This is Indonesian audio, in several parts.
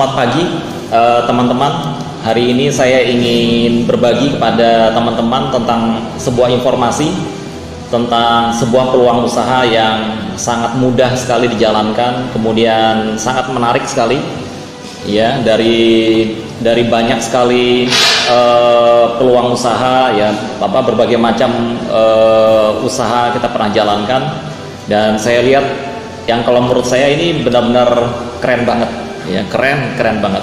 Selamat pagi teman-teman. Hari ini saya ingin berbagi kepada teman-teman tentang sebuah informasi tentang sebuah peluang usaha yang sangat mudah sekali dijalankan, kemudian sangat menarik sekali. Ya, dari banyak sekali peluang usaha ya, berbagai macam usaha kita pernah jalankan, dan saya lihat yang kalau menurut saya ini benar-benar keren banget ya, keren banget.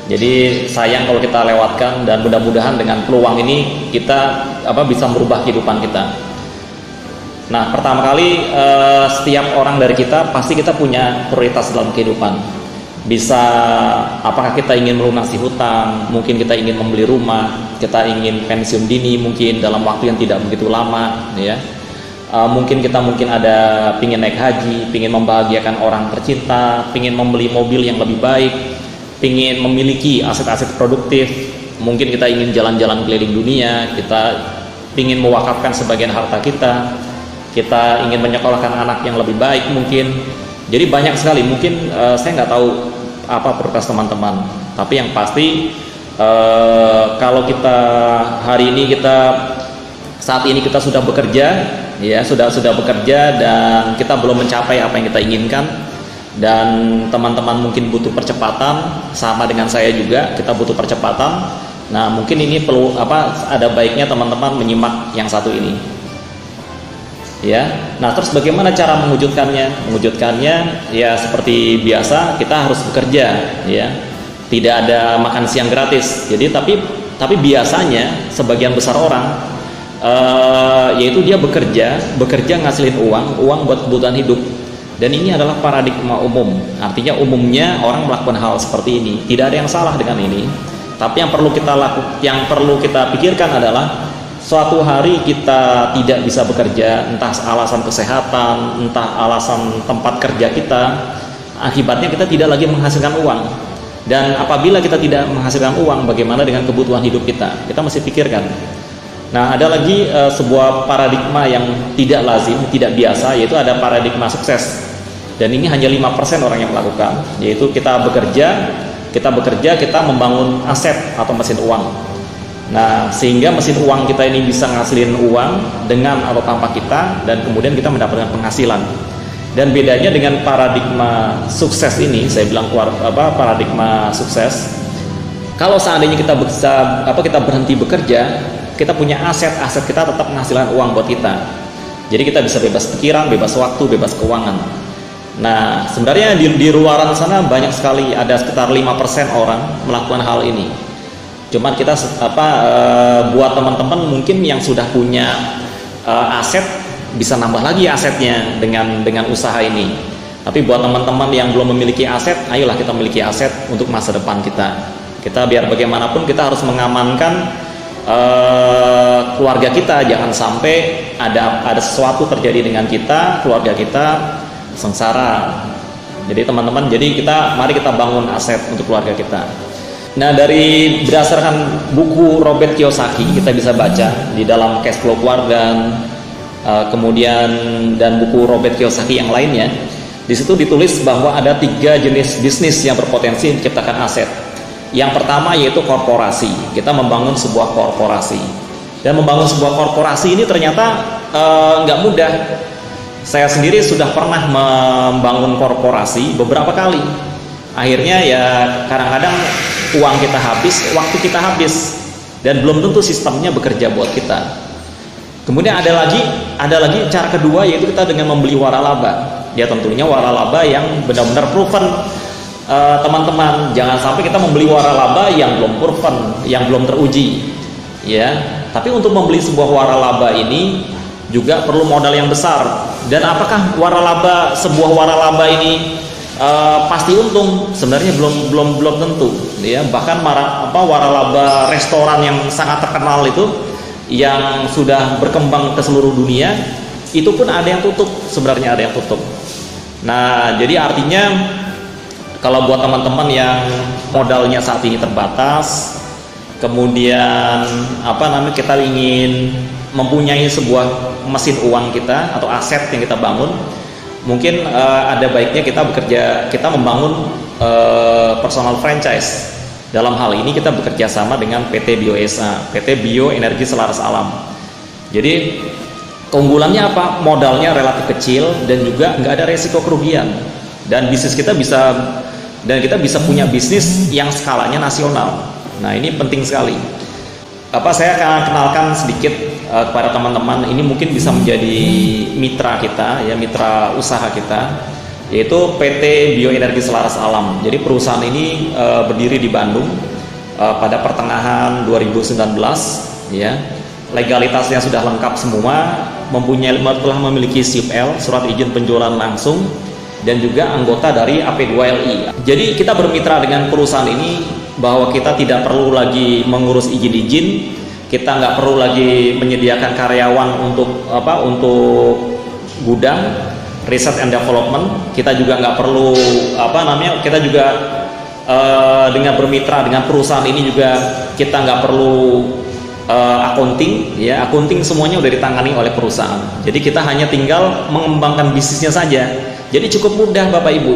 Jadi sayang kalau kita lewatkan, dan mudah-mudahan dengan peluang ini kita bisa merubah kehidupan kita. Nah, pertama kali setiap orang dari kita pasti kita punya prioritas dalam kehidupan. Bisa apakah kita ingin melunasi hutang, mungkin kita ingin membeli rumah, kita ingin pensiun dini mungkin dalam waktu yang tidak begitu lama ya. Mungkin kita ada pingin naik haji, pingin membahagiakan orang tercinta, pingin membeli mobil yang lebih baik, pingin memiliki aset-aset produktif, mungkin kita ingin jalan-jalan keliling dunia, kita pingin mewakafkan sebagian harta kita ingin menyekolahkan anak yang lebih baik mungkin. Jadi banyak sekali, mungkin saya nggak tahu apa prioritas teman-teman, tapi yang pasti kalau kita hari ini saat ini kita sudah bekerja ya, sudah bekerja dan kita belum mencapai apa yang kita inginkan, dan teman-teman mungkin butuh percepatan, sama dengan saya juga, kita butuh percepatan. Nah, mungkin ini perlu ada baiknya teman-teman menyimak yang satu ini ya. Nah, terus bagaimana cara mewujudkannya? Mewujudkannya ya seperti biasa, kita harus bekerja ya, tidak ada makan siang gratis. Jadi tapi biasanya sebagian besar orang yaitu dia bekerja ngasilin uang buat kebutuhan hidup, dan ini adalah paradigma umum. Artinya umumnya orang melakukan hal seperti ini, tidak ada yang salah dengan ini. Tapi yang perlu kita pikirkan adalah suatu hari kita tidak bisa bekerja, entah alasan kesehatan, entah alasan tempat kerja kita, akibatnya kita tidak lagi menghasilkan uang. Dan apabila kita tidak menghasilkan uang, bagaimana dengan kebutuhan hidup kita? Kita mesti pikirkan. Nah, ada lagi sebuah paradigma yang tidak lazim, tidak biasa, yaitu ada paradigma sukses. Dan ini hanya 5% orang yang melakukan, yaitu kita bekerja, kita membangun aset atau mesin uang. Nah, sehingga mesin uang kita ini bisa ngasilin uang dengan atau tanpa kita, dan kemudian kita mendapatkan penghasilan. Dan bedanya dengan paradigma sukses ini, saya bilang paradigma sukses, kalau seandainya kita berhenti bekerja, kita punya aset kita tetap menghasilkan uang buat kita. Jadi kita bisa bebas pikiran, bebas waktu, bebas keuangan. Nah, sebenarnya di luaran sana banyak sekali, ada sekitar 5% orang melakukan hal ini. Cuman kita buat teman-teman mungkin yang sudah punya aset, bisa nambah lagi asetnya dengan usaha ini. Tapi buat teman-teman yang belum memiliki aset, ayolah kita memiliki aset untuk masa depan kita. Kita biar bagaimanapun kita harus mengamankan keluarga kita, jangan sampai ada sesuatu terjadi dengan kita, keluarga kita sengsara. Jadi teman-teman, mari kita bangun aset untuk keluarga kita. Nah, berdasarkan buku Robert Kiyosaki, kita bisa baca di dalam Cash Flow Keluarga, kemudian dan buku Robert Kiyosaki yang lainnya, di situ ditulis bahwa ada 3 jenis bisnis yang berpotensi menciptakan aset. Yang pertama yaitu korporasi. Kita membangun sebuah korporasi, dan membangun sebuah korporasi ini ternyata nggak mudah. Saya sendiri sudah pernah membangun korporasi beberapa kali. Akhirnya ya kadang-kadang uang kita habis, waktu kita habis, dan belum tentu sistemnya bekerja buat kita. Kemudian ada lagi cara kedua, yaitu kita dengan membeli waralaba. Ya, tentunya waralaba yang benar-benar proven. Teman-teman, jangan sampai kita membeli waralaba yang belum proven, yang belum teruji ya. Tapi untuk membeli sebuah waralaba ini juga perlu modal yang besar. Dan apakah sebuah waralaba ini pasti untung? Sebenarnya belum tentu ya. Bahkan waralaba restoran yang sangat terkenal itu, yang sudah berkembang ke seluruh dunia, itu pun ada yang tutup, sebenarnya ada yang tutup. Nah, jadi artinya kalau buat teman-teman yang modalnya saat ini terbatas, kemudian kita ingin mempunyai sebuah mesin uang kita atau aset yang kita bangun, mungkin ada baiknya kita membangun personal franchise. Dalam hal ini kita bekerja sama dengan PT Bio SA, PT Bio Energi Selaras Alam. Jadi keunggulannya apa? Modalnya relatif kecil dan juga nggak ada resiko kerugian. Dan bisnis kita kita bisa punya bisnis yang skalanya nasional. Nah, ini penting sekali. Saya akan kenalkan sedikit kepada teman-teman. Ini mungkin bisa menjadi mitra kita, ya, mitra usaha kita, yaitu PT Bio Energi Selaras Alam. Jadi perusahaan ini berdiri di Bandung pada pertengahan 2019, ya. Legalitasnya sudah lengkap semua, telah memiliki SIP L, surat izin penjualan langsung, dan juga anggota dari AP2LI. Jadi kita bermitra dengan perusahaan ini bahwa kita tidak perlu lagi mengurus izin-izin, kita nggak perlu lagi menyediakan karyawan untuk gudang, research and development. Kita juga nggak perlu kita juga dengan bermitra dengan perusahaan ini juga kita nggak perlu accounting, ya. Accounting semuanya udah ditangani oleh perusahaan. Jadi kita hanya tinggal mengembangkan bisnisnya saja. Jadi cukup mudah Bapak Ibu.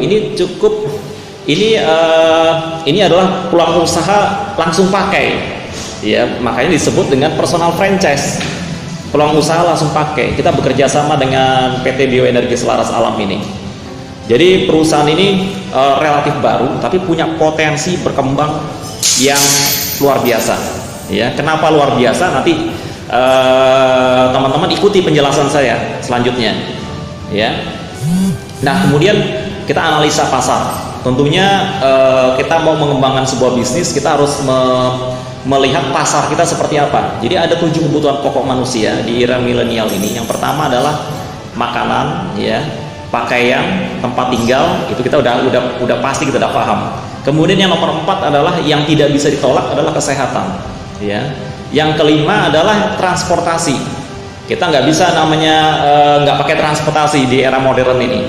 Ini adalah peluang usaha langsung pakai, ya. Makanya disebut dengan personal franchise. Peluang usaha langsung pakai. Kita bekerja sama dengan PT Bio Energi Selaras Alam ini. Jadi perusahaan ini relatif baru, tapi punya potensi berkembang yang luar biasa. Ya, kenapa luar biasa? Nanti teman-teman ikuti penjelasan saya selanjutnya, ya. Nah, kemudian kita analisa pasar. Tentunya kita mau mengembangkan sebuah bisnis, kita harus melihat pasar kita seperti apa. Jadi ada 7 kebutuhan pokok manusia di era milenial ini. Yang pertama adalah makanan, ya, pakaian, tempat tinggal. Itu kita udah pasti kita udah paham. Kemudian yang nomor 4 adalah yang tidak bisa ditolak adalah kesehatan. Ya, yang kelima adalah transportasi. Kita nggak bisa nggak pakai transportasi di era modern ini.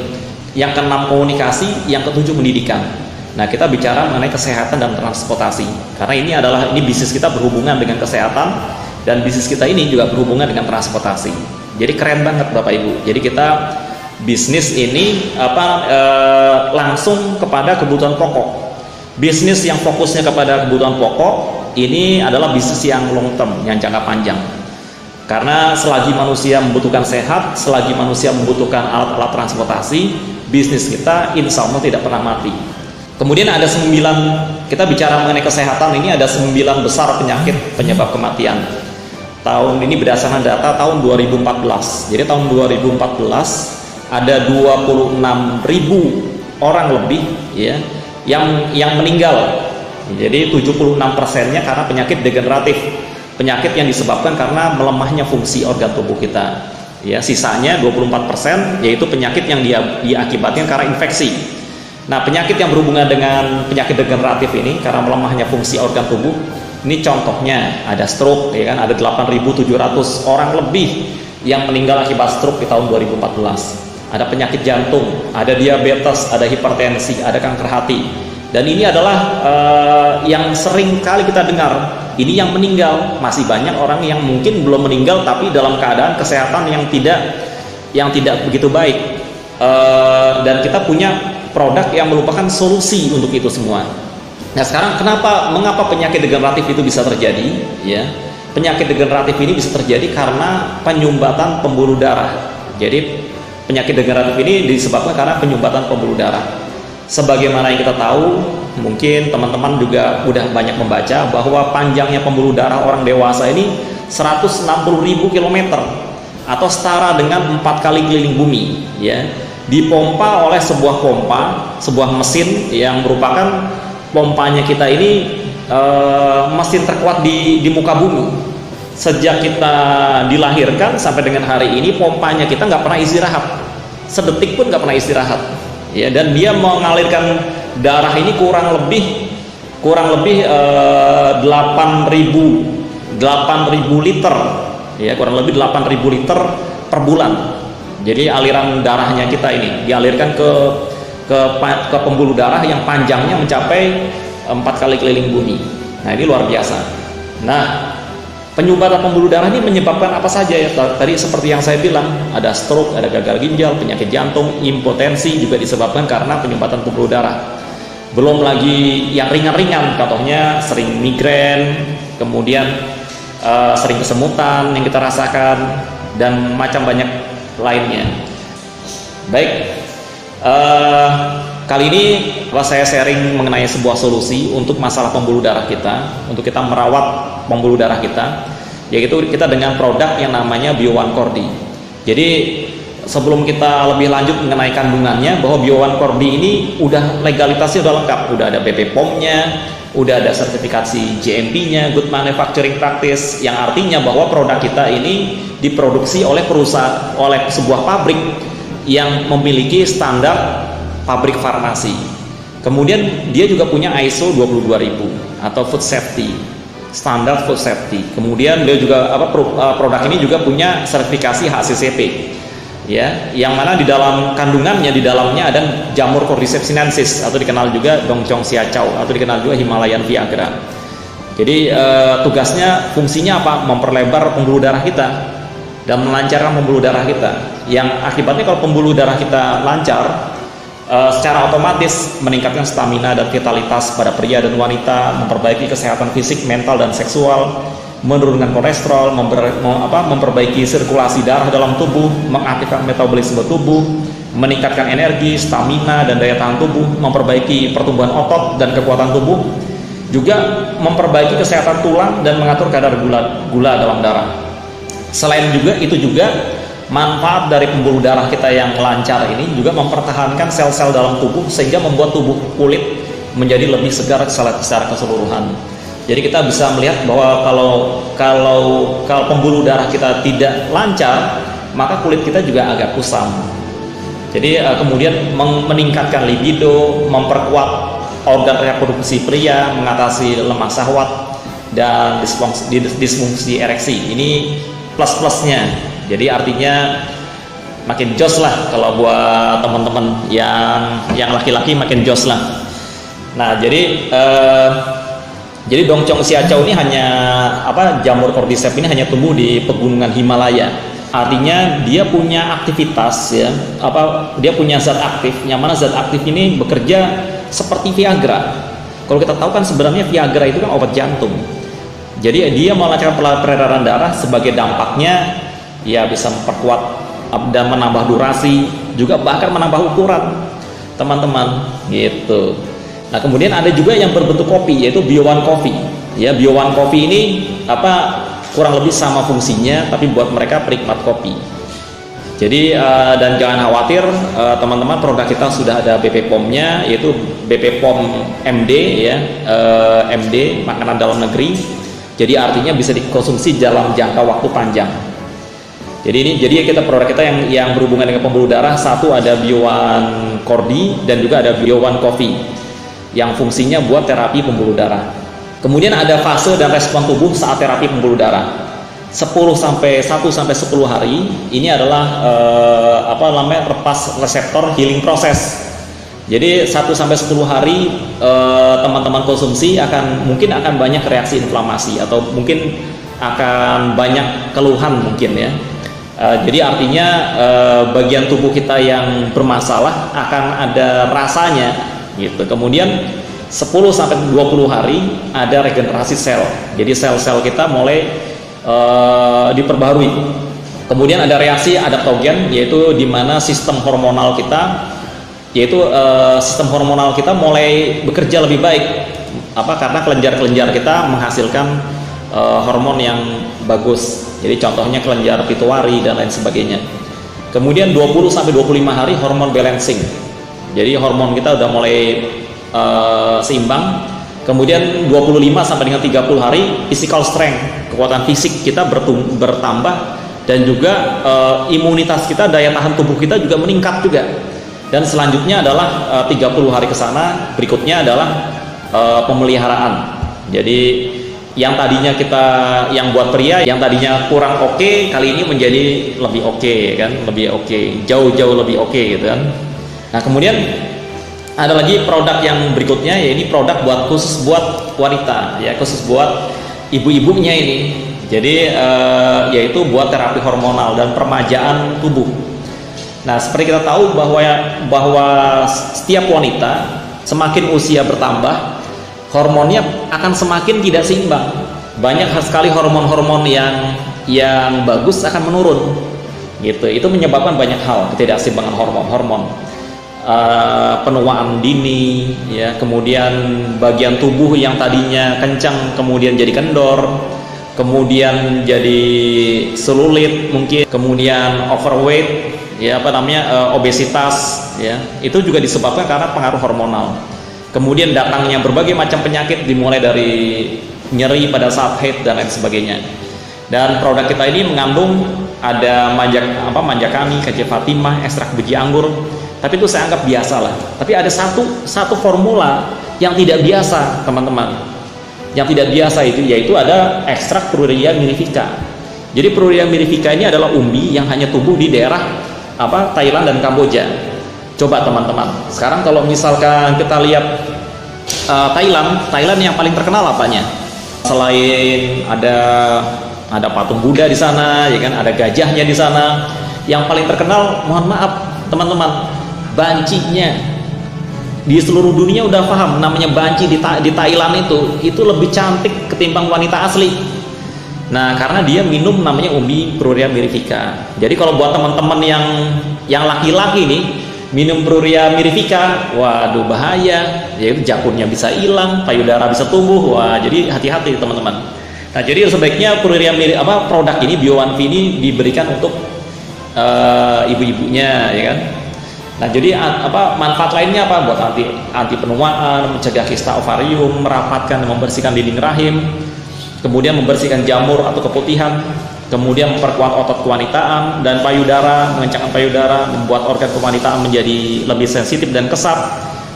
Yang keenam komunikasi, yang ketujuh pendidikan. Nah, kita bicara mengenai kesehatan dan transportasi karena ini bisnis kita berhubungan dengan kesehatan dan bisnis kita ini juga berhubungan dengan transportasi. Jadi keren banget Bapak Ibu. Jadi kita bisnis ini langsung kepada kebutuhan pokok. Bisnis yang fokusnya kepada kebutuhan pokok ini adalah bisnis yang long term, yang jangka panjang. Karena selagi manusia membutuhkan sehat, selagi manusia membutuhkan alat-alat transportasi, bisnis kita insya Allah tidak pernah mati. Kemudian ada 9, kita bicara mengenai kesehatan, ini ada 9 besar penyakit penyebab kematian. Tahun ini berdasarkan data tahun 2014. Jadi tahun 2014 ada 26.000 orang lebih, ya, yang meninggal. Jadi 76%-nya karena penyakit degeneratif, penyakit yang disebabkan karena melemahnya fungsi organ tubuh kita. Ya, sisanya 24% yaitu penyakit yang diakibatkan karena infeksi. Nah, penyakit yang berhubungan dengan penyakit degeneratif ini karena melemahnya fungsi organ tubuh, ini contohnya ada stroke, ya kan, ada 8.700 orang lebih yang meninggal akibat stroke di tahun 2014. Ada penyakit jantung, ada diabetes, ada hipertensi, ada kanker hati. Dan ini adalah yang sering kali kita dengar. Ini yang meninggal. Masih banyak orang yang mungkin belum meninggal tapi dalam keadaan kesehatan yang tidak begitu baik. Dan kita punya produk yang merupakan solusi untuk itu semua. Nah, sekarang mengapa penyakit degeneratif itu bisa terjadi? Ya, penyakit degeneratif ini bisa terjadi karena penyumbatan pembuluh darah. Jadi penyakit degeneratif ini disebabkan karena penyumbatan pembuluh darah. Sebagaimana yang kita tahu, mungkin teman-teman juga udah banyak membaca bahwa panjangnya pembuluh darah orang dewasa ini 160.000 km atau setara dengan 4 kali keliling bumi, ya. Dipompa oleh sebuah mesin yang merupakan pompanya kita ini mesin terkuat di muka bumi. Sejak kita dilahirkan sampai dengan hari ini, pompanya kita nggak pernah istirahat, sedetik pun nggak pernah istirahat. Ya, dan dia mengalirkan darah ini kurang lebih 8.000 liter, ya, kurang lebih 8.000 liter per bulan. Jadi aliran darahnya kita ini dialirkan ke pembuluh darah yang panjangnya mencapai 4 kali keliling bumi. Nah, ini luar biasa. Nah, penyumbatan pembuluh darah ini menyebabkan apa saja, ya? Tadi seperti yang saya bilang, ada stroke, ada gagal ginjal, penyakit jantung, impotensi juga disebabkan karena penyumbatan pembuluh darah. Belum lagi yang ringan-ringan, contohnya sering migrain, kemudian sering kesemutan yang kita rasakan, dan macam banyak lainnya. Baik, kali ini saya sharing mengenai sebuah solusi untuk masalah pembuluh darah kita, untuk kita merawat pembuluh darah kita, yaitu kita dengan produk yang namanya Bio1 Cordi. Jadi sebelum kita lebih lanjut mengenai kandungannya, bahwa Bio1 Cordi ini udah legalitasnya udah lengkap, udah ada BP POM-nya, udah ada sertifikasi GMP-nya, Good Manufacturing Practice, yang artinya bahwa produk kita ini diproduksi oleh perusahaan, oleh sebuah pabrik yang memiliki standar pabrik farmasi. Kemudian dia juga punya ISO 22000 atau food safety, standar food safety. Kemudian dia juga produk ini juga punya sertifikasi HACCP, ya, yang mana di dalam kandungannya, di dalamnya ada jamur Cordyceps sinensis atau dikenal juga Dongchong Xiaoqiao atau dikenal juga Himalayan Viagra. Jadi tugasnya, fungsinya apa? Memperlebar pembuluh darah kita dan melancarkan pembuluh darah kita, yang akibatnya kalau pembuluh darah kita lancar, secara otomatis meningkatkan stamina dan vitalitas pada pria dan wanita, memperbaiki kesehatan fisik, mental, dan seksual, menurunkan kolesterol, memperbaiki sirkulasi darah dalam tubuh, mengaktifkan metabolisme tubuh, meningkatkan energi, stamina, dan daya tahan tubuh, memperbaiki pertumbuhan otot dan kekuatan tubuh, juga memperbaiki kesehatan tulang dan mengatur kadar gula dalam darah. Selain juga itu, juga manfaat dari pembuluh darah kita yang lancar ini juga mempertahankan sel-sel dalam tubuh, sehingga membuat tubuh kulit menjadi lebih segar secara keseluruhan. Jadi kita bisa melihat bahwa kalau pembuluh darah kita tidak lancar, maka kulit kita juga agak kusam. Jadi kemudian meningkatkan libido, memperkuat organ reproduksi pria, mengatasi lemah syahwat dan disfungsi ereksi. Ini plus-plusnya. Jadi artinya makin jos lah kalau buat teman-teman yang laki-laki, makin jos lah. Nah, jadi Dongchong Xiaoqiao ini hanya jamur Cordyceps ini hanya tumbuh di pegunungan Himalaya. Artinya dia punya aktivitas, ya, dia punya zat aktif, yang mana zat aktif ini bekerja seperti Viagra. Kalau kita tahu kan sebenarnya Viagra itu kan obat jantung. Jadi dia melancarkan peredaran darah, sebagai dampaknya ya bisa memperkuat dan menambah durasi, juga bahkan menambah ukuran, teman-teman, gitu. Nah, kemudian ada juga yang berbentuk kopi, yaitu Bio1 Coffee. Ya, Bio1 Coffee ini kurang lebih sama fungsinya, tapi buat mereka penikmat kopi. Jadi dan jangan khawatir, teman-teman, produk kita sudah ada BP POM-nya, yaitu BP POM MD, ya, MD, makanan dalam negeri. Jadi artinya bisa dikonsumsi dalam jangka waktu panjang. Jadi produk kita yang berhubungan dengan pembuluh darah, satu ada Bio1 Cordi dan juga ada Bio1 Coffee yang fungsinya buat terapi pembuluh darah. Kemudian ada fase dan respon tubuh saat terapi pembuluh darah. 1 sampai 10 hari ini adalah lepas reseptor healing process. Jadi 1 sampai 10 hari teman-teman konsumsi mungkin akan banyak reaksi inflamasi, atau mungkin akan banyak keluhan mungkin, ya. Jadi artinya bagian tubuh kita yang bermasalah akan ada rasanya, gitu. Kemudian 10 sampai 20 hari ada regenerasi sel. Jadi sel-sel kita mulai diperbarui. Kemudian ada reaksi adaptogen, yaitu di mana sistem hormonal kita mulai bekerja lebih baik. Karena kelenjar-kelenjar kita menghasilkan hormon yang bagus. Jadi contohnya kelenjar pituitari dan lain sebagainya. Kemudian 20 sampai 25 hari hormon balancing. Jadi hormon kita udah mulai seimbang. Kemudian 25 sampai dengan 30 hari physical strength, kekuatan fisik kita bertambah, dan juga imunitas kita, daya tahan tubuh kita juga meningkat juga. Dan selanjutnya adalah 30 hari ke sana, berikutnya adalah pemeliharaan. Jadi yang tadinya yang buat pria yang tadinya kurang oke, kali ini menjadi lebih oke, kan, lebih oke, jauh-jauh lebih oke, gitu kan. Nah, kemudian ada lagi produk yang berikutnya, yaitu produk khusus buat wanita, ya, khusus buat ibu-ibunya ini. Jadi yaitu buat terapi hormonal dan permajaan tubuh. Nah, seperti kita tahu bahwa setiap wanita semakin usia bertambah, hormonnya akan semakin tidak seimbang. Banyak sekali hormon-hormon yang bagus akan menurun. Gitu. Itu menyebabkan banyak hal, ketidakseimbangan hormon-hormon. Penuaan dini, ya, kemudian bagian tubuh yang tadinya kencang kemudian jadi kendor, kemudian jadi selulit mungkin, kemudian overweight, ya obesitas, ya, itu juga disebabkan karena pengaruh hormonal. Kemudian datangnya berbagai macam penyakit dimulai dari nyeri pada saat haid dan lain sebagainya. Dan produk kita ini mengandung ada manjakani, kecap Fatimah, ekstrak biji anggur. Tapi itu saya anggap biasa lah. Tapi ada satu formula yang tidak biasa, teman-teman. Yang tidak biasa itu yaitu ada ekstrak Pruria mirifica. Jadi Pruria mirifica ini adalah umbi yang hanya tumbuh di daerah Thailand dan Kamboja. Coba teman-teman. Sekarang kalau misalkan kita lihat Thailand yang paling terkenal apanya? Selain ada patung Buddha di sana, ya kan, ada gajahnya di sana. Yang paling terkenal, mohon maaf teman-teman, bancinya. Di seluruh dunia udah paham namanya banci di Thailand itu lebih cantik ketimbang wanita asli. Nah, karena dia minum namanya umbi Pruria mirifica. Jadi kalau buat teman-teman yang laki-laki nih minum Pruria mirifica, waduh bahaya. Yaitu jakunnya bisa hilang, payudara bisa tumbuh. Wah, jadi hati-hati teman-teman. Nah, jadi sebaiknya produk ini Bio1V ini diberikan untuk ibu-ibunya, ya kan. Nah, jadi manfaat lainnya apa? Buat anti penuaan, mencegah kista ovarium, merapatkan dan membersihkan dinding rahim, kemudian membersihkan jamur atau keputihan, kemudian memperkuat otot kewanitaan dan payudara, mengencangkan payudara, membuat organ kewanitaan menjadi lebih sensitif dan kesat,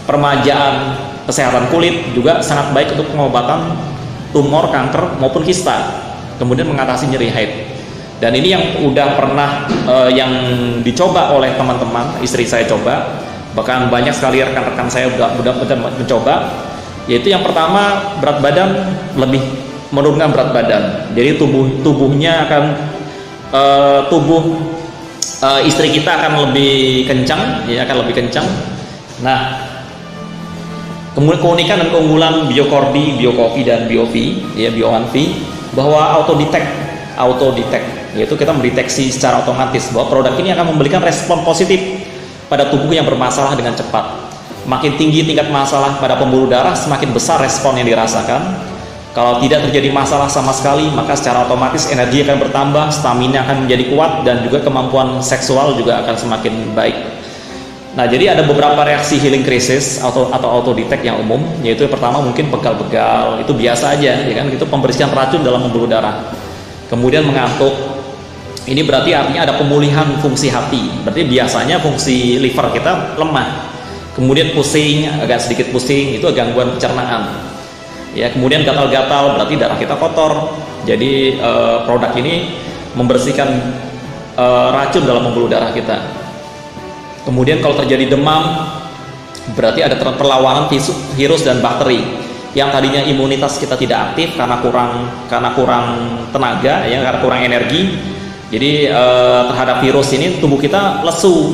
peremajaan kesehatan kulit, juga sangat baik untuk pengobatan tumor, kanker maupun kista, kemudian mengatasi nyeri haid. Dan ini yang udah pernah yang dicoba oleh teman-teman, istri saya coba, bahkan banyak sekali rekan-rekan saya udah mencoba. Yaitu yang pertama, berat badan lebih menurunkan berat badan. Jadi tubuhnya akan istri kita akan lebih kencang, ya, akan lebih kencang. Nah, kemudian keunikan dan keunggulan BioCordi, BioCoffee dan BioV, ya, Bio1V, bahwa auto detect, yaitu kita mendeteksi secara otomatis bahwa produk ini akan memberikan respon positif pada tubuh yang bermasalah dengan cepat. Makin tinggi tingkat masalah pada pembuluh darah, semakin besar respon yang dirasakan. Kalau tidak terjadi masalah sama sekali, maka secara otomatis energi akan bertambah, stamina akan menjadi kuat, dan juga kemampuan seksual juga akan semakin baik. Nah, jadi ada beberapa reaksi healing crisis atau auto detect yang umum, yaitu yang pertama mungkin pegal-pegal, itu biasa aja, ya kan, itu pembersihan racun dalam pembuluh darah. Kemudian mengantuk, ini berarti artinya ada pemulihan fungsi hati, berarti biasanya fungsi liver kita lemah. Kemudian pusing, agak sedikit pusing, itu gangguan pencernaan. Ya, kemudian gatal-gatal, berarti darah kita kotor. Jadi produk ini membersihkan racun dalam pembuluh darah kita. Kemudian kalau terjadi demam, berarti ada perlawanan virus dan bakteri yang tadinya imunitas kita tidak aktif karena kurang tenaga, ya, karena kurang energi. Jadi terhadap virus ini tubuh kita lesu,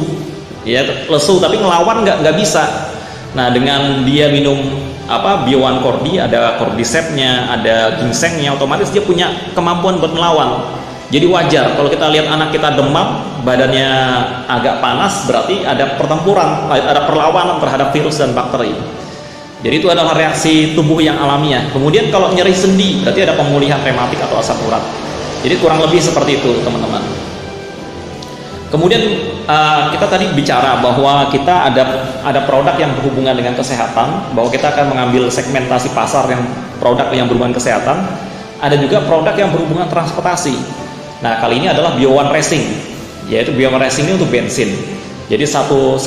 ya, lesu, tapi ngelawan nggak bisa. Nah, dengan dia minum Bio1 Cordi, ada cordycepsnya, ada ginsengnya, otomatis dia punya kemampuan buat melawan. Jadi wajar kalau kita lihat anak kita demam, badannya agak panas, berarti ada pertempuran, ada perlawanan terhadap virus dan bakteri. Jadi itu adalah reaksi tubuh yang alamiah. Kemudian kalau nyeri sendi, berarti ada pemulihan rematik atau asam urat. Jadi kurang lebih seperti itu, teman-teman. Kemudian kita tadi bicara bahwa kita ada produk yang berhubungan dengan kesehatan, bahwa kita akan mengambil segmentasi pasar yang produk yang berhubungan kesehatan. Ada juga produk yang berhubungan transportasi. Nah, kali ini adalah Bio1 Racing, yaitu Bio1 Racing ini untuk bensin. Jadi satu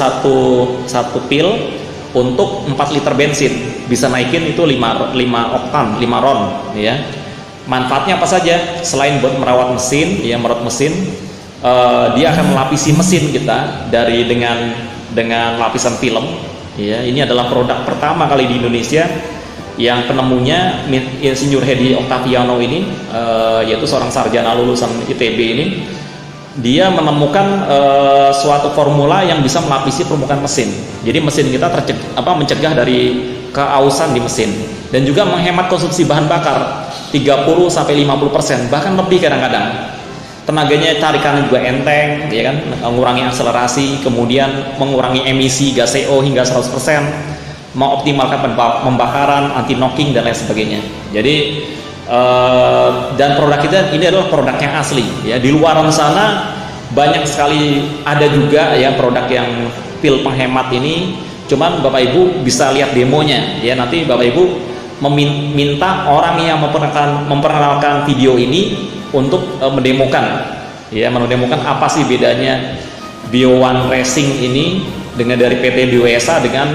pil untuk 4 liter bensin, bisa naikin itu 5 oktan, 5 ron, ya. Manfaatnya apa saja? Selain buat merawat mesin, ya, merawat mesin, dia akan melapisi mesin kita dengan lapisan film, ya. Ini adalah produk pertama kali di Indonesia yang penemunya Insinyur Hedi Octaviano ini, yaitu seorang sarjana lulusan ITB ini. dia menemukan suatu formula yang bisa melapisi permukaan mesin. Jadi mesin kita mencegah dari keausan di mesin, dan juga menghemat konsumsi bahan bakar 30-50%, bahkan lebih kadang-kadang. Tenaganya tarikannya juga enteng, ya kan, mengurangi akselerasi, kemudian mengurangi emisi gas CO hingga 100%, mengoptimalkan pembakaran, anti knocking dan lain sebagainya. Jadi dan produk kita ini adalah produk yang asli, ya. Di luaran sana banyak sekali ada juga ya produk yang pil penghemat ini, cuman Bapak Ibu bisa lihat demonya, ya. Nanti Bapak Ibu meminta orang yang memperkenalkan video ini untuk mendemokan, ya, mendemokan apa sih bedanya Bio1 Racing ini dengan dari PT Bioesa dengan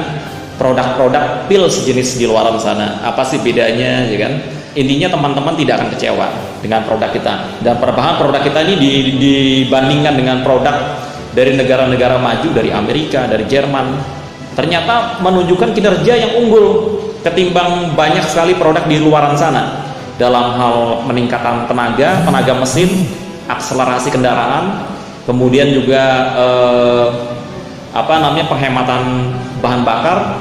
produk-produk pil sejenis di luaran sana. Apa sih bedanya, ya kan? Intinya teman-teman tidak akan kecewa dengan produk kita, dan bahkan produk kita ini dibandingkan dengan produk dari negara-negara maju, dari Amerika, dari Jerman, ternyata menunjukkan kinerja yang unggul ketimbang banyak sekali produk di luaran sana dalam hal meningkatkan tenaga mesin, akselerasi kendaraan, kemudian juga penghematan bahan bakar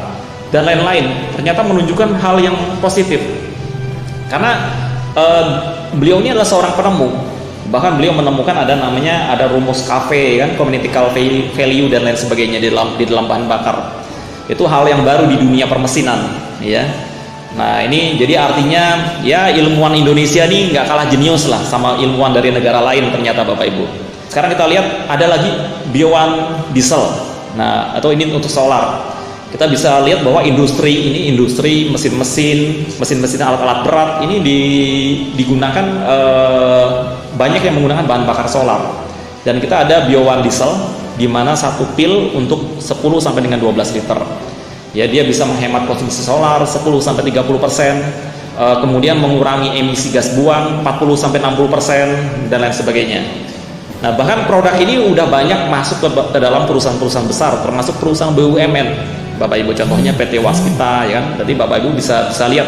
dan lain-lain. Ternyata menunjukkan hal yang positif. Karena beliau ini adalah seorang penemu, bahkan beliau menemukan ada rumus KV, kan, community value dan lain sebagainya di dalam bahan bakar. Itu hal yang baru di dunia permesinan, ya. Nah ini jadi artinya ya ilmuwan Indonesia ini nggak kalah jenius lah sama ilmuwan dari negara lain ternyata, Bapak Ibu. Sekarang kita lihat ada lagi Bio1 diesel. Nah, atau ini untuk solar. Kita bisa lihat bahwa industri mesin-mesin alat-alat berat ini digunakan banyak yang menggunakan bahan bakar solar. Dan kita ada Bio1 diesel di mana satu pil untuk 10 sampai dengan 12 liter. Ya, dia bisa menghemat konsumsi solar 10 sampai 30%, kemudian mengurangi emisi gas buang 40 sampai 60% dan lain sebagainya. Nah, bahkan produk ini udah banyak masuk ke dalam perusahaan-perusahaan besar, termasuk perusahaan BUMN. Bapak Ibu, contohnya PT Waskita, ya kan. Nanti Bapak Ibu bisa lihat,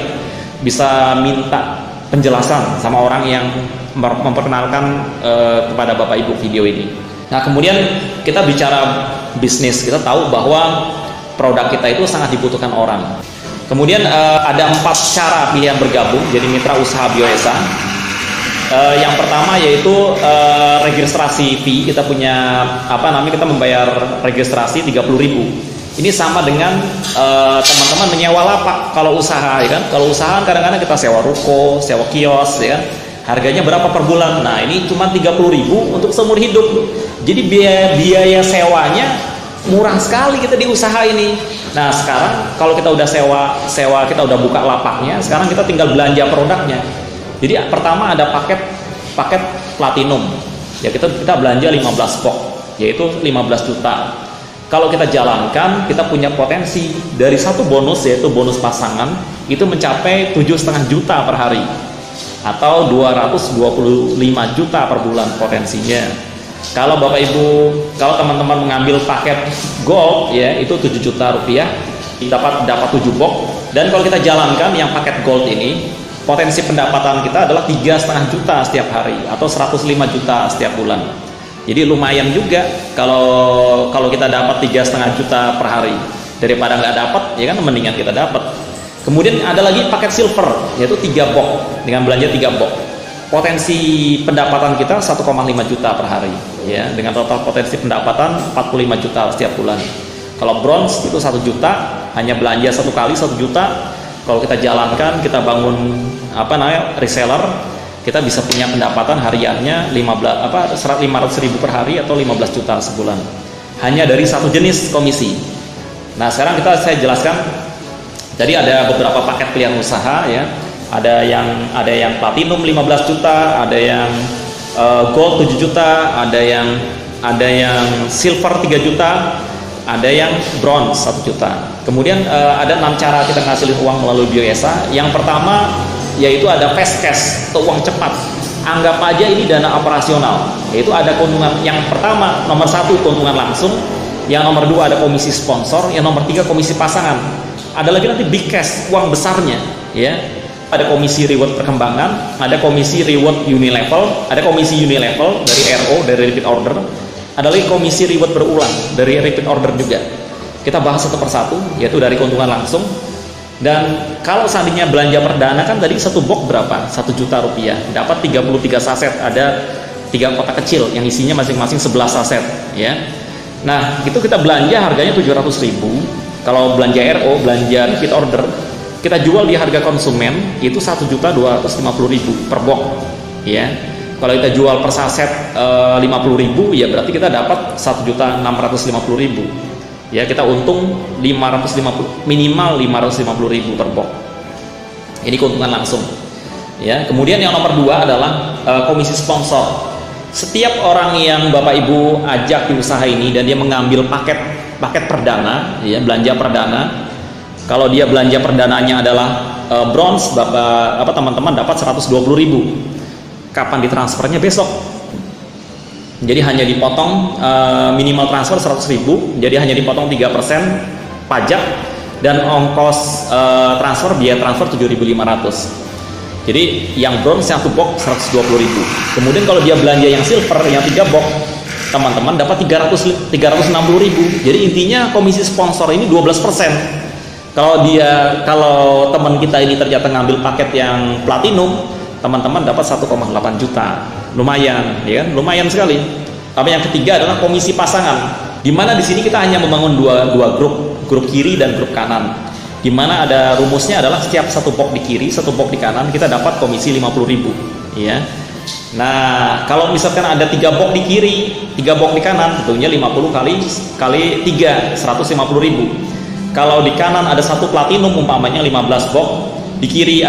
bisa minta penjelasan sama orang yang memperkenalkan kepada Bapak Ibu video ini. Nah, kemudian kita bicara bisnis, kita tahu bahwa produk kita itu sangat dibutuhkan orang. Kemudian ada 4 cara pilihan bergabung jadi mitra usaha Bioesa. Yang pertama yaitu registrasi fee. Kita punya kita membayar registrasi 30.000. Ini sama dengan teman-teman menyewa lapak kalau usaha, ya kan. Kalau usaha kadang-kadang kita sewa ruko, sewa kios, ya kan. Harganya berapa per bulan? Nah, ini cuma 30.000 untuk seumur hidup. Jadi biaya sewanya murah sekali kita di usaha ini. Nah, sekarang kalau kita udah sewa kita udah buka lapaknya, sekarang kita tinggal belanja produknya. Jadi pertama ada paket platinum. Ya, kita belanja 15 box, yaitu 15 juta. Kalau kita jalankan, kita punya potensi dari satu bonus, yaitu bonus pasangan, itu mencapai 7,5 juta per hari atau 225 juta per bulan potensinya. Kalau Bapak Ibu, kalau teman-teman mengambil paket gold, ya, itu 7 juta rupiah, dapat 7 box. Dan kalau kita jalankan yang paket gold ini, potensi pendapatan kita adalah 3,5 juta setiap hari atau 105 juta setiap bulan. Jadi lumayan juga kalau kita dapat 3,5 juta per hari, daripada nggak dapat, ya kan, mendingan kita dapat. Kemudian ada lagi paket silver, yaitu 3 box, dengan belanja 3 box. Potensi pendapatan kita 1,5 juta per hari, ya, dengan total potensi pendapatan 45 juta setiap bulan. Kalau bronze itu 1 juta, hanya belanja 1 kali 1 juta. Kalau kita jalankan, kita bangun reseller, kita bisa punya pendapatan hariannya 500.000 per hari atau 15 juta sebulan, hanya dari satu jenis komisi. Nah, sekarang saya jelaskan. Jadi ada beberapa paket pilihan usaha, ya. Ada yang platinum 15 juta, ada yang gold 7 juta, ada yang silver 3 juta, ada yang bronze 1 juta. Kemudian ada 6 cara kita ngasilin uang melalui Bioesa. Yang pertama yaitu ada fast cash atau uang cepat. Anggap aja ini dana operasional, yaitu ada keuntungan. Yang pertama, nomor 1 keuntungan langsung, yang nomor 2 ada komisi sponsor, yang nomor 3 komisi pasangan. Ada lagi nanti big cash, uang besarnya, ya. Ada komisi reward perkembangan, ada komisi reward unilevel, ada komisi unilevel dari RO, dari repeat order, ada lagi komisi reward berulang dari repeat order juga. Kita bahas satu persatu, yaitu dari keuntungan langsung. Dan kalau seandainya belanja perdana kan tadi satu box berapa? 1 juta rupiah, dapat 33 saset, ada 3 kotak kecil yang isinya masing-masing 11 saset, ya. Nah, itu kita belanja harganya 700.000. Kalau belanja RO, belanja repeat order, kita jual di harga konsumen itu 1.250.000 per box, ya. Kalau kita jual per saset 50.000, ya berarti kita dapat 1.650.000. Ya, kita untung 550, minimal 550.000 per box. Ini keuntungan langsung. Ya, kemudian yang nomor 2 adalah komisi sponsor. Setiap orang yang Bapak Ibu ajak di usaha ini dan dia mengambil paket perdana, ya, belanja perdana. Kalau dia belanja perdananya adalah bronze, teman-teman dapat 120.000. Kapan ditransfernya? Besok. Jadi hanya dipotong minimal transfer 100.000, jadi hanya dipotong 3% pajak dan ongkos transfer, biaya transfer 7.500. Jadi yang bronze yang 1 box 120.000. Kemudian kalau dia belanja yang silver yang 3 box, teman-teman dapat 360.000. Jadi intinya komisi sponsor ini 12%. Kalau teman kita ini ternyata ngambil paket yang platinum, teman-teman dapat 1,8 juta. Lumayan, ya kan? Lumayan sekali. Tapi yang ketiga adalah komisi pasangan. Di mana di sini kita hanya membangun dua grup kiri dan grup kanan. Di mana ada rumusnya adalah setiap 1 box di kiri, 1 box di kanan, kita dapat komisi 50.000, ya. Nah, kalau misalkan ada 3 box di kiri, 3 box di kanan, tentunya 50 kali 3, 150.000. Kalau di kanan ada 1 platinum, umpamanya 15 box, di kiri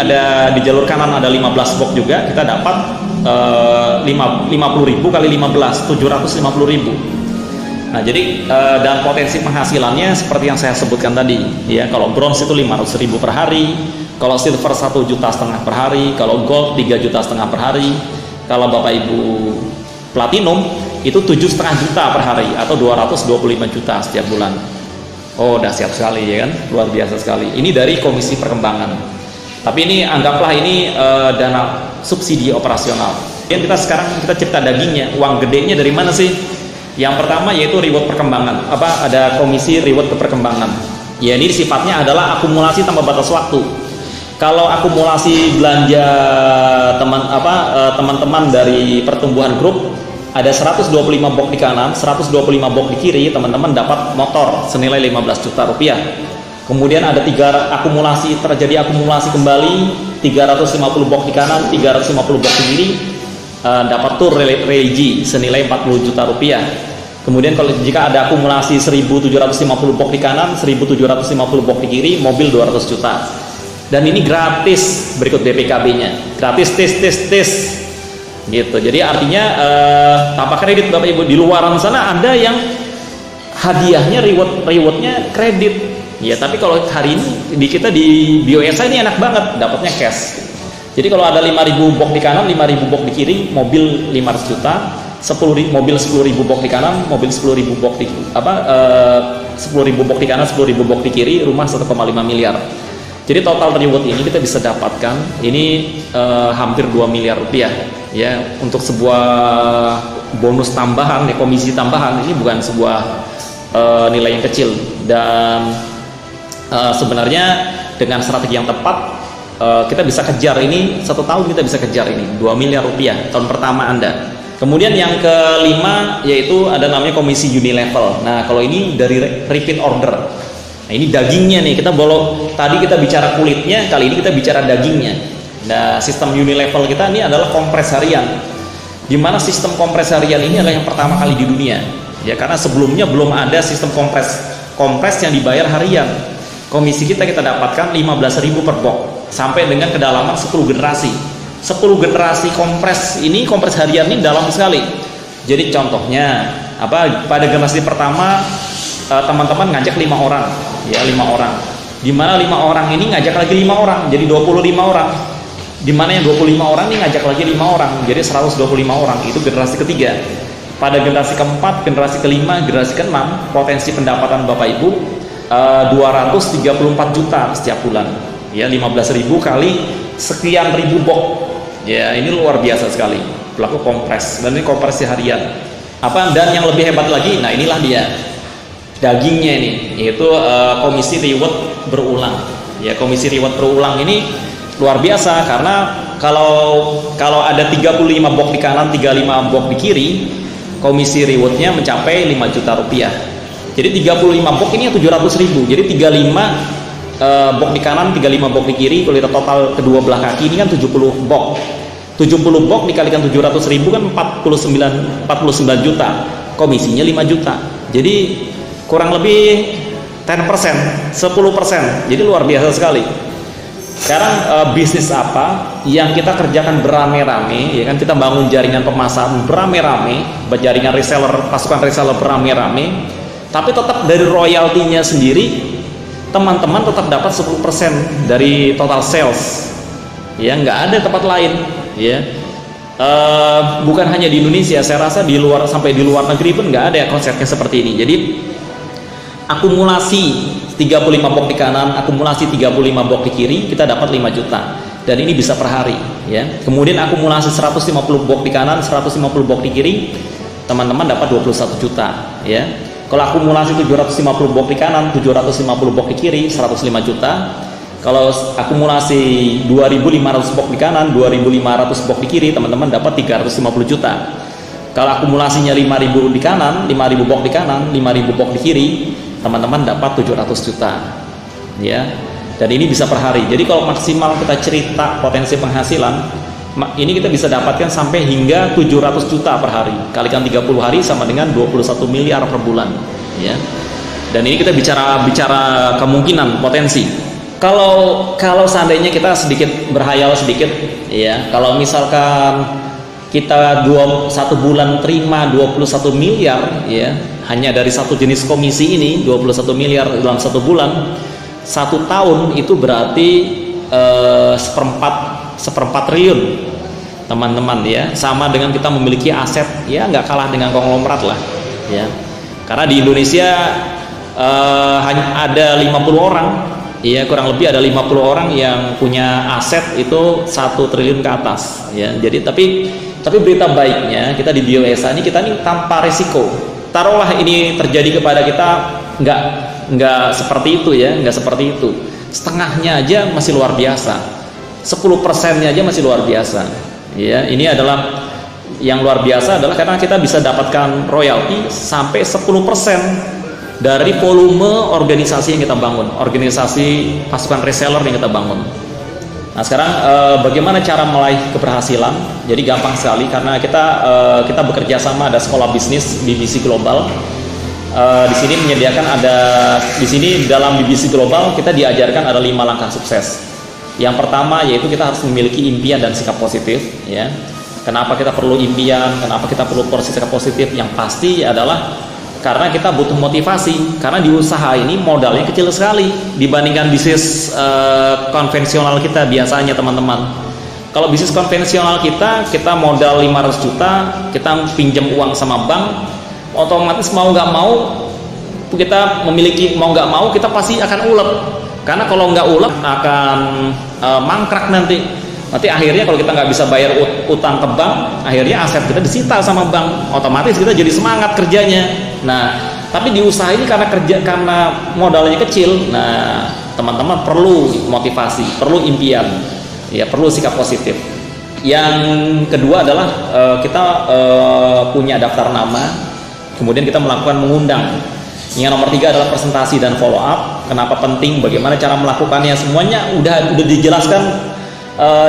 di jalur kanan ada 15 box juga, kita dapat 50.000 kali 15, 750.000. Nah, jadi dan potensi penghasilannya seperti yang saya sebutkan tadi, ya. Kalau bronze itu 500.000 per hari, kalau silver 1,5 juta per hari, kalau gold 3,5 juta per hari, kalau Bapak Ibu platinum itu 7,5 juta per hari atau 225 juta setiap bulan. Oh, dahsyat sekali, ya kan? Luar biasa sekali. Ini dari komisi perkembangan. Tapi ini anggaplah ini dana subsidi operasional. Yang sekarang kita cipta dagingnya, uang gedenya dari mana sih? Yang pertama yaitu reward perkembangan. Ada komisi reward perkembangan. Ya, ini sifatnya adalah akumulasi tanpa batas waktu. Kalau akumulasi belanja teman-teman dari pertumbuhan grup, ada 125 box di kanan, 125 box di kiri, teman-teman dapat motor senilai 15 juta rupiah. Kemudian ada terjadi akumulasi kembali, 350 box di kanan, 350 box di kiri, dapat tour religi senilai 40 juta rupiah. Kemudian jika ada akumulasi 1.750 box di kanan, 1.750 box di kiri, mobil 200 juta. Dan ini gratis, berikut BPKB-nya. Gratis tes. Gitu. Jadi artinya tanpa kredit Bapak Ibu. Di luaran sana ada yang hadiahnya rewardnya kredit. Ya, tapi kalau hari ini kita di BioSA ini enak banget, dapatnya cash. Jadi kalau ada 5.000 box di kanan, 5.000 box di kiri, mobil 500 juta, mobil 10.000 box di kanan, mobil 10.000 box di 10.000 box di kanan, 10.000 box di kiri, rumah 1,5 miliar. Jadi total reward ini kita bisa dapatkan ini hampir 2 miliar rupiah, ya, untuk sebuah bonus tambahan, komisi tambahan. Ini bukan sebuah nilai yang kecil. Dan sebenarnya dengan strategi yang tepat kita bisa kejar ini, 1 tahun kita bisa kejar ini 2 miliar rupiah tahun pertama Anda. Kemudian yang kelima yaitu ada namanya komisi unilevel. Nah, kalau ini dari repeat order. Nah, ini dagingnya nih. Tadi kita bicara kulitnya, kali ini kita bicara dagingnya. Nah, sistem unilevel kita ini adalah kompres harian. Di mana sistem kompres harian ini adalah yang pertama kali di dunia. Ya, karena sebelumnya belum ada sistem kompres yang dibayar harian. Komisi kita dapatkan 15.000 per box sampai dengan kedalaman 10 generasi. 10 generasi kompres harian ini dalam sekali. Jadi contohnya pada generasi pertama teman-teman ngajak 5 orang, ya, 5 orang. Di mana 5 orang ini ngajak lagi 5 orang, jadi 25 orang. Di mana yang 25 orang ini ngajak lagi 5 orang, jadi 125 orang. Itu generasi ketiga. Pada generasi keempat, generasi kelima, generasi keenam, potensi pendapatan Bapak Ibu 234 juta setiap bulan. Ya, 15.000 kali sekian ribu box. Ya, ini luar biasa sekali. Pelaku kompres, dan ini kompresi harian. Dan yang lebih hebat lagi, nah inilah dia dagingnya ini, yaitu komisi reward berulang. Ya, komisi reward berulang ini luar biasa, karena kalau ada 35 box di kanan, 35 box di kiri, komisi rewardnya mencapai 5 juta rupiah. Jadi 35 box ini 700.000. Jadi 35 box di kanan, 35 box di kiri, kalau kita total kedua belah kaki ini kan 70 box. 70 box dikalikan 700.000 kan 49 juta. Komisinya 5 juta. Jadi kurang lebih 10%, 10%. Jadi luar biasa sekali. Sekarang bisnis apa yang kita kerjakan beramai-ramai, ya kan, kita bangun jaringan pemasaran beramai-ramai, jaringan reseller, pasukan reseller beramai-ramai, tapi tetap dari royaltinya sendiri teman-teman tetap dapat 10% dari total sales. Ya, nggak ada tempat lain, ya. Bukan hanya di Indonesia, saya rasa di luar, sampai di luar negeri pun nggak ada ya konsepnya seperti ini. Jadi akumulasi 35 box di kanan, akumulasi 35 box di kiri, kita dapat 5 juta, dan ini bisa per hari, ya. Kemudian akumulasi 150 box di kanan, 150 box di kiri, teman-teman dapat 21 juta, ya. Kalau akumulasi 750 box di kanan, 750 box di kiri, 105 juta. Kalau akumulasi 2.500 box di kanan, 2.500 box di kiri, teman-teman dapat 350 juta. Kalau akumulasinya 5.000 di kanan, 5.000 box di kanan, 5.000 box di kiri, teman-teman dapat 700 juta, ya. Dan ini bisa per hari. Jadi kalau maksimal kita cerita potensi penghasilan, ini kita bisa dapatkan sampai hingga 700 juta per hari. Kalikan 30 hari sama dengan 21 miliar per bulan, ya. Dan ini kita bicara kemungkinan potensi. Kalau seandainya kita sedikit berhayal sedikit, ya, kalau misalkan kita 1 bulan terima 21 miliar, ya, hanya dari satu jenis komisi ini 21 miliar dalam 1 bulan, 1 tahun itu berarti seperempat triliun, teman-teman, ya. Sama dengan kita memiliki aset, ya, nggak kalah dengan konglomerat lah, ya. Karena di Indonesia hanya ada 50 orang, ya, kurang lebih ada 50 orang yang punya aset itu 1 triliun ke atas, ya. Jadi tapi berita baiknya, kita di BioEsa ini, kita ini tanpa resiko. Taruhlah ini terjadi kepada kita, nggak seperti itu, ya, nggak seperti itu. Setengahnya aja masih luar biasa, 10%-nya aja masih luar biasa, ya. Ini adalah yang luar biasa adalah karena kita bisa dapatkan royalti sampai 10% dari volume organisasi yang kita bangun, organisasi pasukan reseller yang kita bangun. Nah, sekarang bagaimana cara meraih keberhasilan? Jadi gampang sekali, karena kita bekerja sama, ada sekolah bisnis BBC Global. Di sini menyediakan di sini dalam BBC Global kita diajarkan ada 5 langkah sukses. Yang pertama yaitu kita harus memiliki impian dan sikap positif, ya. Kenapa kita perlu impian? Kenapa kita perlu sikap positif? Yang pasti adalah karena kita butuh motivasi, karena di usaha ini modalnya kecil sekali dibandingkan bisnis konvensional kita biasanya, teman-teman. Kalau bisnis konvensional kita modal 500 juta, kita pinjam uang sama bank, otomatis mau nggak mau kita memiliki, mau nggak mau kita pasti akan ulet, karena kalau nggak ulet akan mangkrak nanti akhirnya kalau kita nggak bisa bayar utang ke bank, akhirnya aset kita disita sama bank, otomatis kita jadi semangat kerjanya. Nah, tapi di usaha ini karena modalnya kecil, nah, teman-teman perlu motivasi, perlu impian, ya, perlu sikap positif. Yang kedua adalah kita punya daftar nama, kemudian kita melakukan mengundang. Yang nomor 3 adalah presentasi dan follow up. Kenapa penting? Bagaimana cara melakukannya? Semuanya udah dijelaskan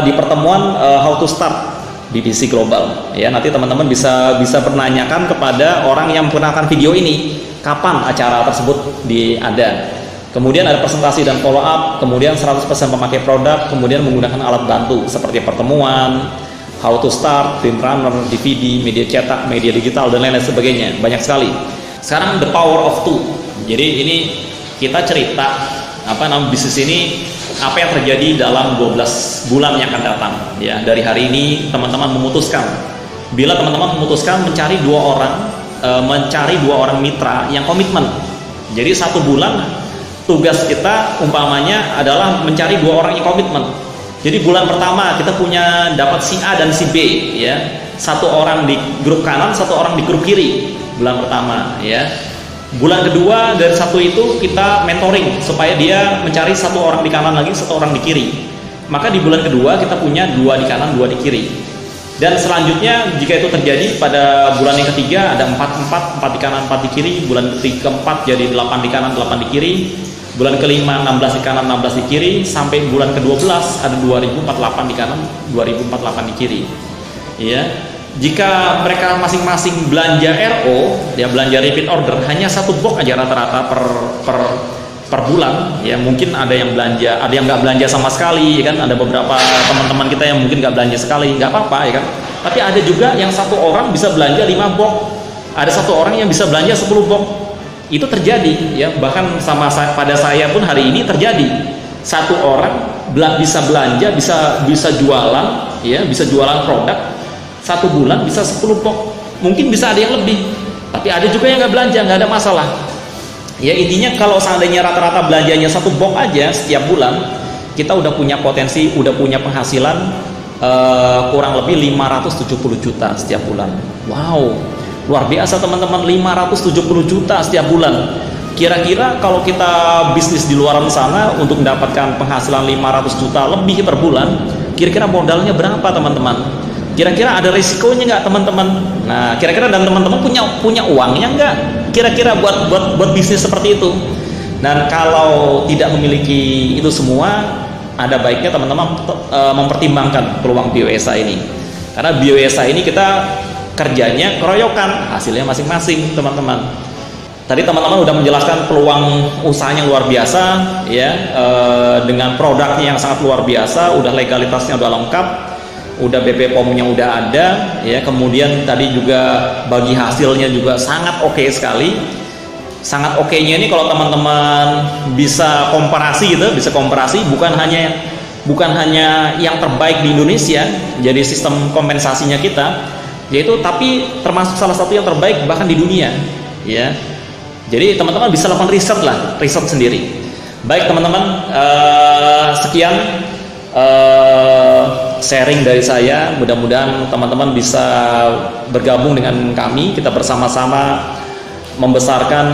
di pertemuan How to Start BBC Global, ya. Nanti teman-teman bisa menanyakan kepada orang yang menggunakan video ini kapan acara tersebut ada. Kemudian ada presentasi dan follow up, kemudian 100% pemakai produk, kemudian menggunakan alat bantu seperti pertemuan, How to Start, Dream Runner, DVD, media cetak, media digital, dan lain-lain sebagainya. Banyak sekali. Sekarang the power of two. Jadi ini kita cerita bisnis ini, apa yang terjadi dalam 12 bulan yang akan datang, ya. Dari hari ini teman-teman memutuskan, bila teman-teman memutuskan mencari 2 orang mitra yang komitmen. Jadi 1 bulan tugas kita umpamanya adalah mencari 2 orang yang komitmen. Jadi bulan pertama kita punya dapat si A dan si B, ya. Satu orang di grup kanan, satu orang di grup kiri. Bulan pertama, ya. Bulan kedua dari satu itu kita mentoring supaya dia mencari satu orang di kanan lagi, satu orang di kiri. Maka di bulan kedua kita punya 2 di kanan, 2 di kiri. Dan selanjutnya jika itu terjadi pada bulan yang ketiga ada 4 di kanan, 4 di kiri. Bulan keempat jadi 8 di kanan, 8 di kiri. Bulan kelima 16 di kanan, 16 di kiri. Sampai bulan ke-12 ada 2048 di kanan, 2048 di kiri. Ya. Jika mereka masing-masing belanja RO, ya belanja repeat order, hanya 1 box aja rata-rata per bulan, ya mungkin ada yang belanja, ada yang nggak belanja sama sekali, ya kan? Ada beberapa teman-teman kita yang mungkin nggak belanja sekali, nggak apa-apa, ya kan? Tapi ada juga yang 1 orang bisa belanja 5 box, ada 1 orang yang bisa belanja 10 box. Itu terjadi, ya bahkan pada saya pun hari ini terjadi. 1 orang bisa belanja, bisa jualan, ya bisa jualan produk. 1 bulan bisa 10 box, mungkin bisa ada yang lebih, tapi ada juga yang nggak belanja, nggak ada masalah. Ya intinya kalau seandainya rata-rata belanjanya 1 box aja setiap bulan, kita udah punya potensi, udah punya penghasilan kurang lebih 570 juta setiap bulan. Wow, luar biasa teman-teman, 570 juta setiap bulan. Kira-kira kalau kita bisnis di luar sana untuk mendapatkan penghasilan 500 juta lebih per bulan, kira-kira modalnya berapa teman-teman? Kira-kira ada risikonya nggak teman-teman? Nah, kira-kira dan teman-teman punya uangnya nggak? Kira-kira buat bisnis seperti itu. Dan kalau tidak memiliki itu semua, ada baiknya teman-teman mempertimbangkan peluang BioESA ini. Karena BioESA ini kita kerjanya keroyokan, hasilnya masing-masing teman-teman. Tadi teman-teman udah menjelaskan peluang usahanya luar biasa, ya, dengan produknya yang sangat luar biasa, udah legalitasnya udah lengkap. Udah BP POM-nya udah ada, ya, kemudian tadi juga bagi hasilnya juga sangat oke sekali. Sangat oke-nya ini kalau teman-teman bisa komparasi gitu, bisa komparasi bukan hanya yang terbaik di Indonesia, jadi sistem kompensasinya kita, yaitu tapi termasuk salah satu yang terbaik bahkan di dunia, ya. Jadi teman-teman bisa lakukan riset sendiri. Baik teman-teman, sekian sharing dari saya. Mudah-mudahan teman-teman bisa bergabung dengan kami, kita bersama-sama membesarkan,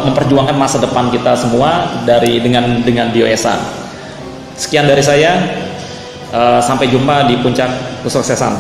memperjuangkan masa depan kita semua dengan BioESA. Sekian dari saya, sampai jumpa di puncak kesuksesan.